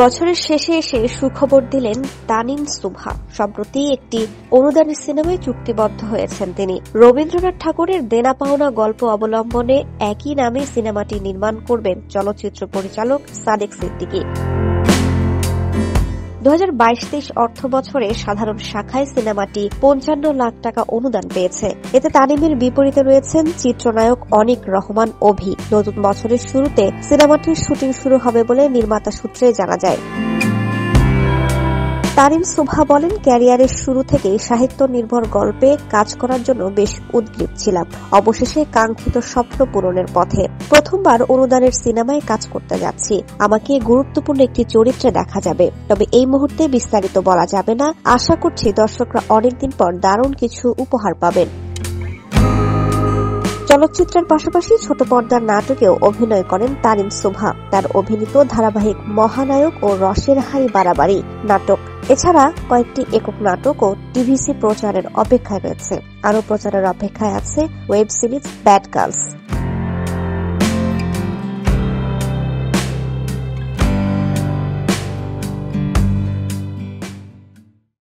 বছরের শেষে এসে সুখবর দিলেন তানিম সুভা। সম্প্রতি একটি অনুদানের সিনেমায় চুক্তিবদ্ধ হয়েছেন তিনি। রবীন্দ্রনাথ ঠাকুরের দেনা পাওনা গল্প অবলম্বনে একই নামে সিনেমাটি নির্মাণ করবেন চলচ্চিত্র পরিচালক সাদেক সিদ্দিকী। 2022-23 অর্থ বছরে সাধারণ শাখায় সিনেমাটি 55 লাখ টাকা অনুদান পেয়েছে। এতে তানিমের বিপরীতে রয়েছেন চিত্রনায়ক অনিক রহমান অভি। নতুন বছরের শুরুতে সিনেমাটির শুটিং শুরু হবে বলে নির্মাতা সূত্রে জানা যায়। তানিম সুভা বলেন, ক্যারিয়ারের শুরু থেকেই সাহিত্য নির্ভর গল্পে কাজ করার জন্য বেশ উদ্গ্রীব ছিলাম। অবশেষে কাঙ্ক্ষিত স্বপ্ন পূরণের পথে প্রথমবার অনুদানের সিনেমায় কাজ করতে যাচ্ছি। আমাকে গুরুত্বপূর্ণ একটি চরিত্রে দেখা যাবে, তবে এই মুহূর্তে বিস্তারিত বলা যাবে না। আশা করছি দর্শকরা অনেকদিন পর দারুণ কিছু উপহার পাবেন। চলচ্চিত্রের পাশাপাশি ছোট পর্দার নাটকেও অভিনয় করেন তানিম সুভা। তার অভিনীত ধারাবাহিক মহানায়ক ও রসের হাই বাড়াবাড়ি নাটক, এছাড়া কয়েকটি একক নাটক ও টিভিসি প্রচারের অপেক্ষায় রয়েছে। আরও প্রচারের অপেক্ষায় আছে ওয়েব সিরিজ ব্যাড গার্লস।